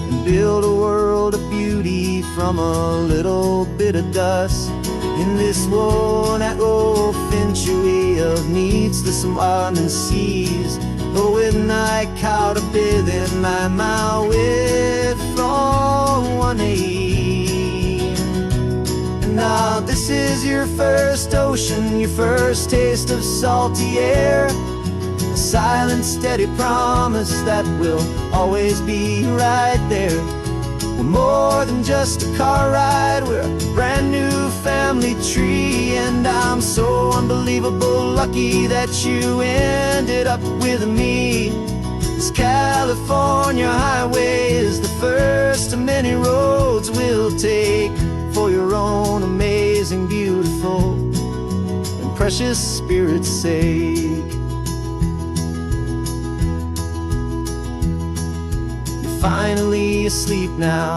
and build a world of beauty from a little bit of dust in this worn-out old Finchaway bay of needs to some wandering seas. But when I caught a bit in my mouth with from 1 And now this is your first ocean, your first taste of salty air. A silent, steady promise that we'll always be right there. We're more than just a car ride, we're a brand new family tree. And I'm so unbelievable lucky that you ended up with me. This California highway is the first of many roads we'll take for your own amazing, beautiful, and precious spirit's sake. Finally asleep now,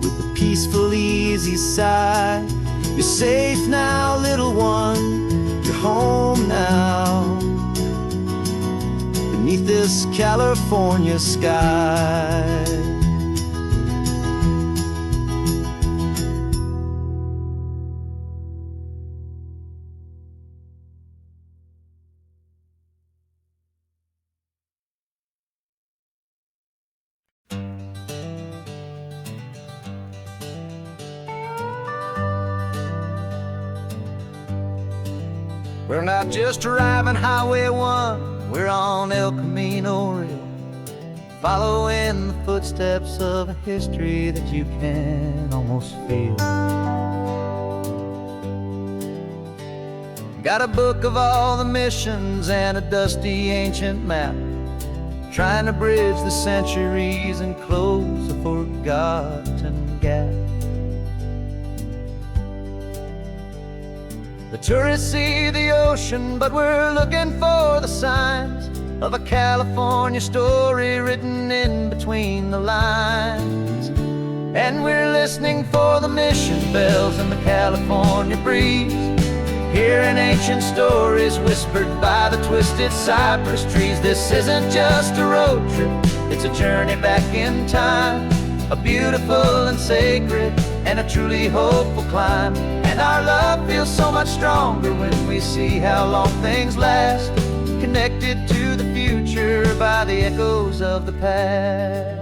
with a peaceful, easy sigh. You're safe now, little one, you're home now, beneath this California sky. We're not just driving Highway 1, we're on El Camino Real, following the footsteps of a history that you can almost feel. Got a book of all the missions and a dusty ancient map, trying to bridge the centuries and close a forgotten gap. The tourists see the ocean, but we're looking for the signs of a California story written in between the lines. And we're listening for the mission bells in the California breeze, hearing ancient stories whispered by the twisted cypress trees. This isn't just a road trip, it's a journey back in time, a beautiful and sacred and a truly hopeful climb. And our love feels so much stronger when we see how long things last, connected to the future by the echoes of the past.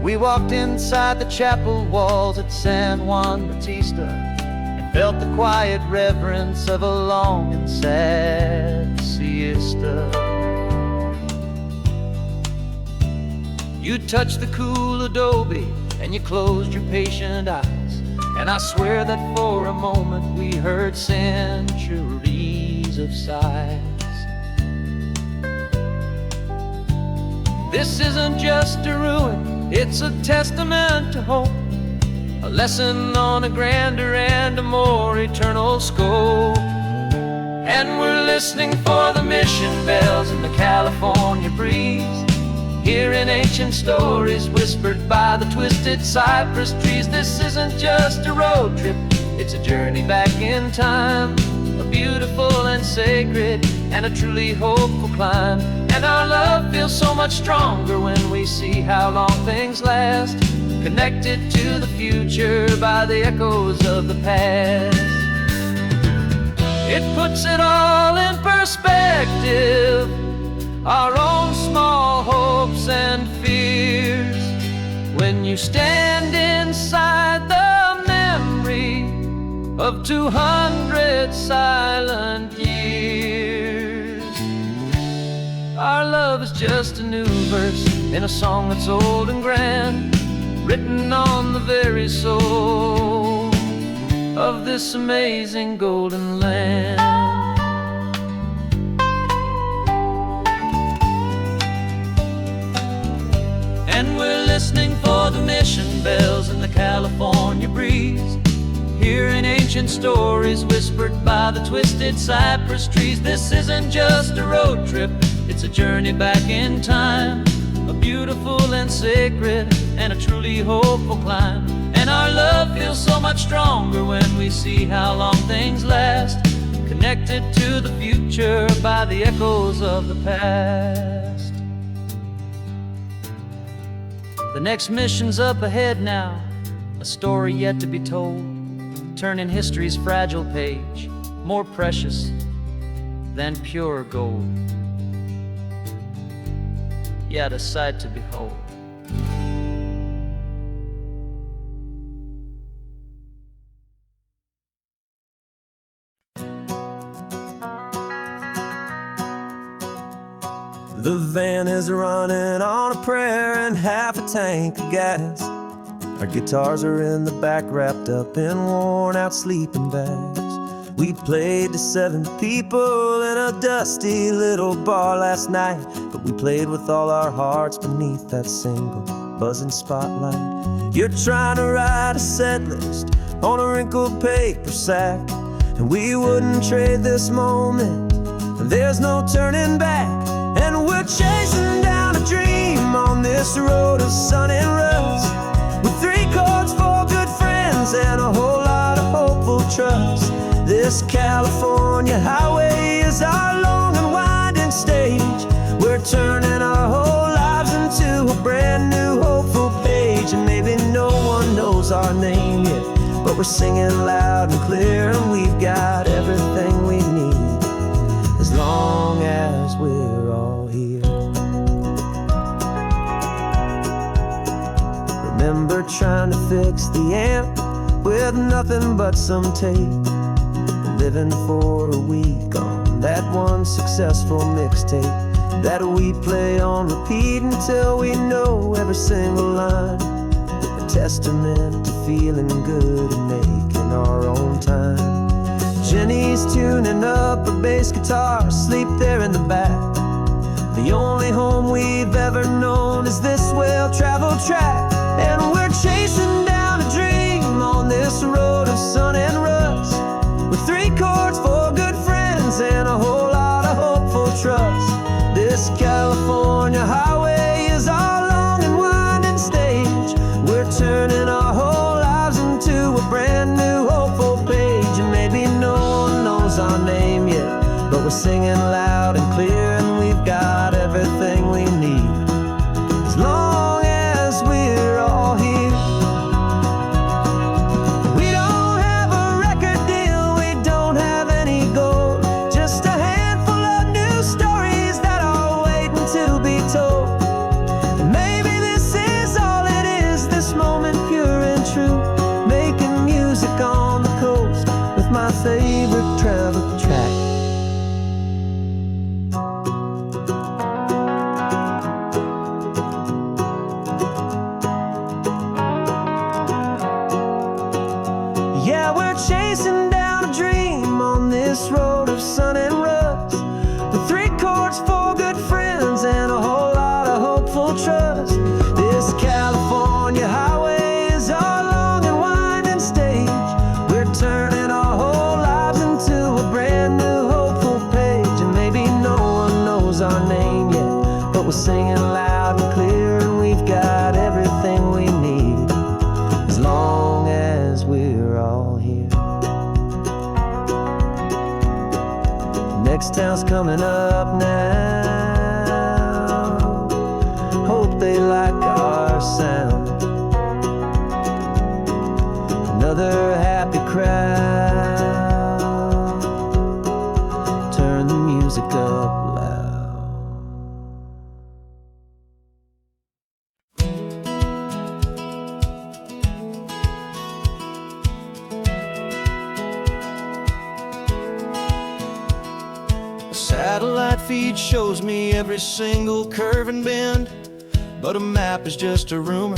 We walked inside the chapel walls at San Juan Bautista and felt the quiet reverence of a long and sad siesta. You touched the cool adobe and you closed your patient eyes, and I swear that for a moment we heard centuries of sighs. This isn't just a ruin, it's a testament to hope, a lesson on a grander and a more eternal scope. And we're listening for the mission bells in the California breeze, hearing ancient stories whispered by the twisted cypress trees. This isn't just a road trip, it's a journey back in time, a beautiful and sacred and a truly hopeful climb. And our love feels so much stronger when we see how long things last, connected to the future by the echoes of the past. It puts it all in perspective, our own small hopes and fears, when you stand inside the memory of 200 silent years. Our love is just a new verse in a song that's old and grand, written on the very soul of this amazing golden land. And we're listening for the mission bells in the California breeze, hearing ancient stories whispered by the twisted cypress trees. This isn't just a road trip, it's a journey back in time, a beautiful and sacred and a truly hopeful climb. And our love feels so much stronger when we see how long things last, connected to the future by the echoes of the past. The next mission's up ahead now, a story yet to be told. turning history's fragile page, more precious than pure gold, yet a sight to behold. The van is running on a prayer and half a tank of gas. Our guitars are in the back, wrapped up in worn-out sleeping bags. We played to 7 people in a dusty little bar last night, but we played with all our hearts beneath that single buzzing spotlight. You're trying to write a set list on a wrinkled paper sack, and we wouldn't trade this moment. There's no turning back, and we're chasing down a dream on this road of sun and rust, with 3 chords, 4 good friends, and a whole lot of hopeful trust. This California highway is our long and winding stage. We're turning our whole lives into a brand new hopeful page. And maybe no one knows our name yet, but we're singing loud and clear, and we've got everything we need, as long as we're all here. Remember trying to fix the amp with nothing but some tape, living for a week on that one successful mixtape that we play on repeat until we know every single line. A testament to feeling good and making our own time. Jenny's tuning up a bass guitar, asleep there in the back. The only home we've ever known is this well-traveled track, and we're chasing down a dream on this road of sun and rust, with 3 chords, 4 good friends, and a whole lot of hopeful trust. This California highway is our long and winding stage. We're turning our whole lives into a brand new hopeful page. And maybe no one knows our name yet, but we're singing loud and clear, and we've got everything we need, as long as we're all here. My favorite travel track. Yeah, we're chasing down a dream on this road of sun and rust, with 3 chords, 4 good friends, and a whole lot of hopeful trust. This California highway is our long and winding stage. We're turning our whole lives into a brand new hopeful page. And maybe no one knows our name yet, but we're singing loud and clear, and we've got everything we need, as long as we're all here. Next town's coming up now. Hope they like our sound. Another happy crowd. Turn the music up loud. A satellite feed shows me every single curve and bend, but a map is just a rumor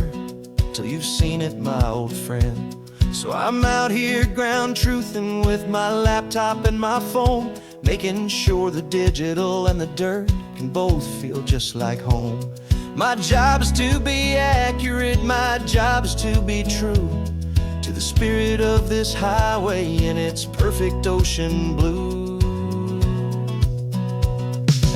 till you've seen it, my old friend. So I'm out here ground truthing with my laptop and my phone, making sure the digital and the dirt can both feel just like home. My job is to be accurate, my job is to be true to the spirit of this highway in its perfect ocean blue.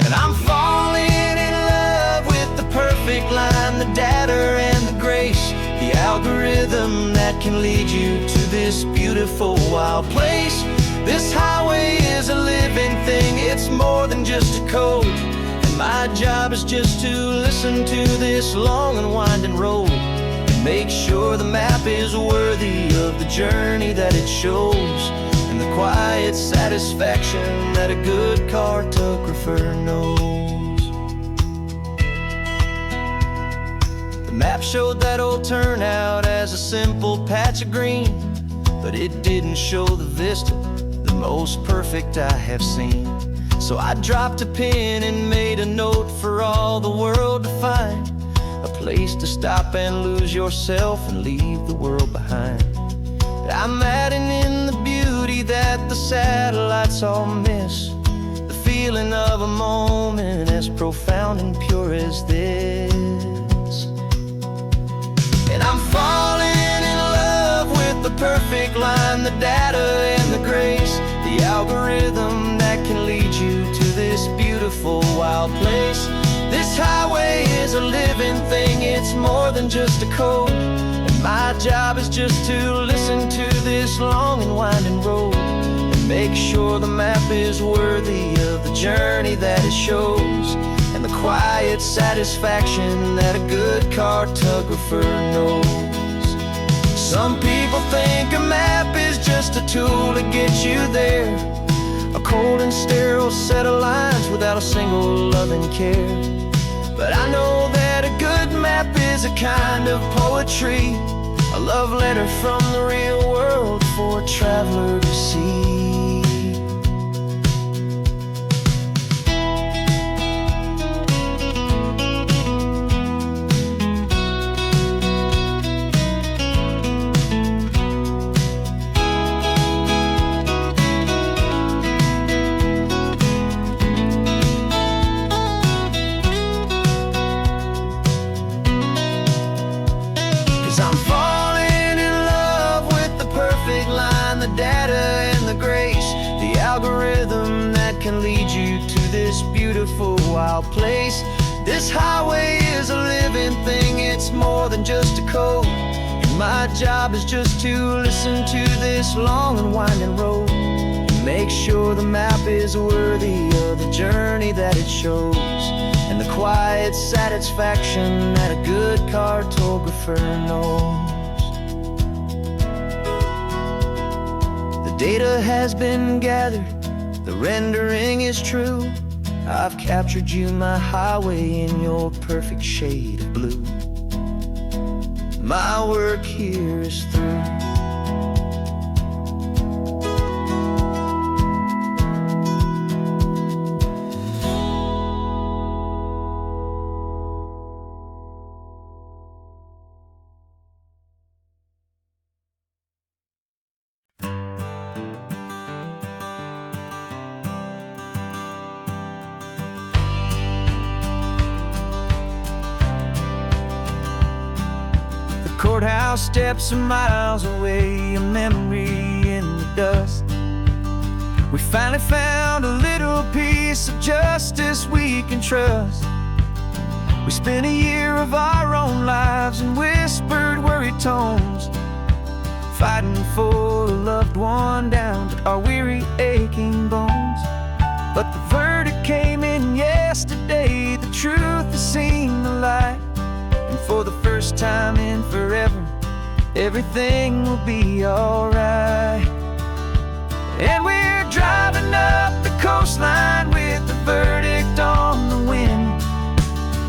And I'm falling in love with the perfect line, the data and the grace, the algorithm that can lead you to this beautiful wild place. This highway is a living thing, it's more than just a code. And my job is just to listen to this long and winding road and Make sure the map is worthy of the journey that it shows, and the quiet satisfaction that a good cartographer knows. The map showed that old turnout as a simple patch of green, but it didn't show the vista, the most perfect I have seen. So I dropped a pin and made a note for all the world to find, a place to stop and lose yourself and leave the world behind. I'm adding in the beauty that the satellites all miss, the feeling of a moment as profound and pure as this. And I'm falling in love with the perfect line, the data and the grace, the algorithm that can lead you to this beautiful wild place. This highway is a living thing, it's more than just a code, and my job is just to listen to this long and winding road, and make sure the map is worthy of the journey that it shows, and the quiet satisfaction that a good cartographer knows. Some people think a map is just a tool to get you there, a cold and sterile set of lines without a single loving care. But I know that a good map is a kind of poetry, a love letter from the real world for a traveler to see. 'Cause I'm falling in love with the perfect line, the data and the grace, the algorithm that can lead you to this beautiful wild place. This highway is a living thing, it's more than just a code, and my job is just to listen to this long and winding road, and make sure the map is worthy of the journey that it shows, and the quiet satisfaction that a good cartographer knows. The data has been gathered, the rendering is true. I've captured you, my highway, in your perfect shade of blue. My work here is through. Courthouse steps are miles away, a memory in the dust. We finally found a little piece of justice we can trust. We spent a year of our own lives in whispered, worried tones, fighting for a loved one down to our weary, aching bones. But the verdict came in yesterday, the truth has seen the light. And for the first time in forever, everything will be alright. And we're driving up the coastline with the verdict on the wind.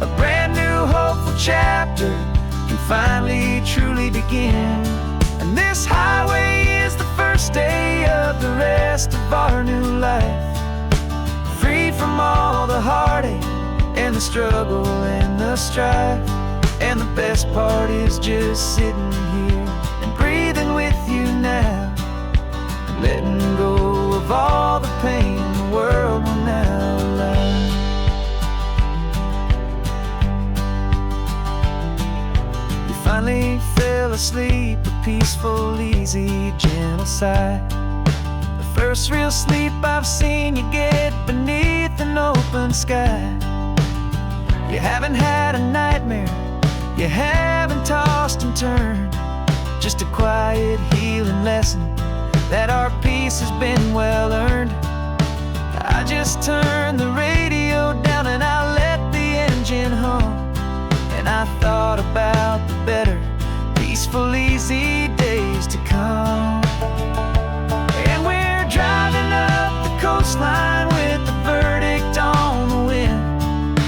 A brand new hopeful chapter can finally truly begin. And this highway is the first day of the rest of our new life, freed from all the heartache and the struggle and the strife. And the best part is just sitting here and breathing with you now, letting go of all the pain the world will now allow. You finally fell asleep, a peaceful, easy, gentle sigh. The first real sleep I've seen you get beneath an open sky. You haven't had a nightmare, you haven't tossed and turned, just a quiet healing lesson that our peace has been well earned. I just turned the radio down and I let the engine hum, and I thought about the better beautiful, easy days to come. And we're driving up the coastline with the verdict on the wind.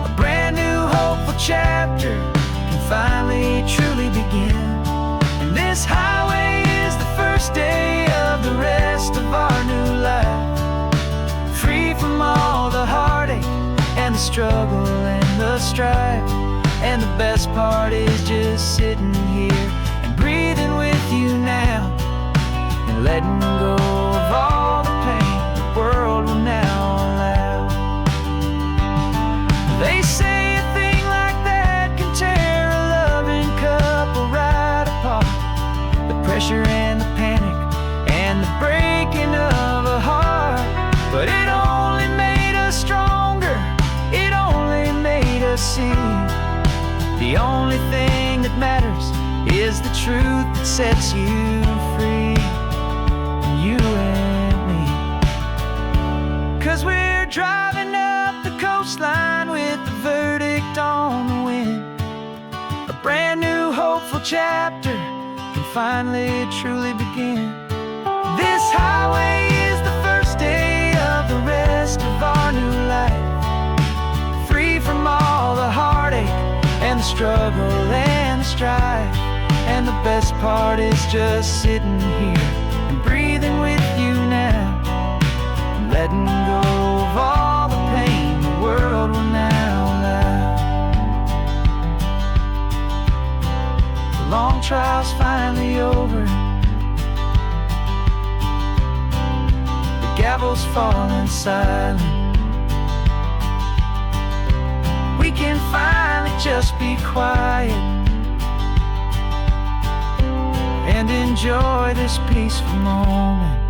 A brand new hopeful chapter can finally truly begin. And this highway is the first day of the rest of our new life, free from all the heartache and the struggle and the strife. And the best part is just sitting here and breathing with you now, and letting go of all the pain the world will now allow. They say a thing like that can tear a loving couple right apart. The pressure and the panic and the breaking of a heart. But it only made us stronger, it only made us see the only thing that matters is the truth that sets you free, you and me. 'Cause we're driving up the coastline with the verdict on the wind. A brand new hopeful chapter can finally truly begin. This highway is the first day of the rest of our new life, free from all the heartache and the struggle and the strife. And the best part is just sitting here and breathing with you now, and letting go of all the pain the world will now allow. The long trial's finally over, the gavel's falling silent. We can finally just be quiet and enjoy this peaceful moment.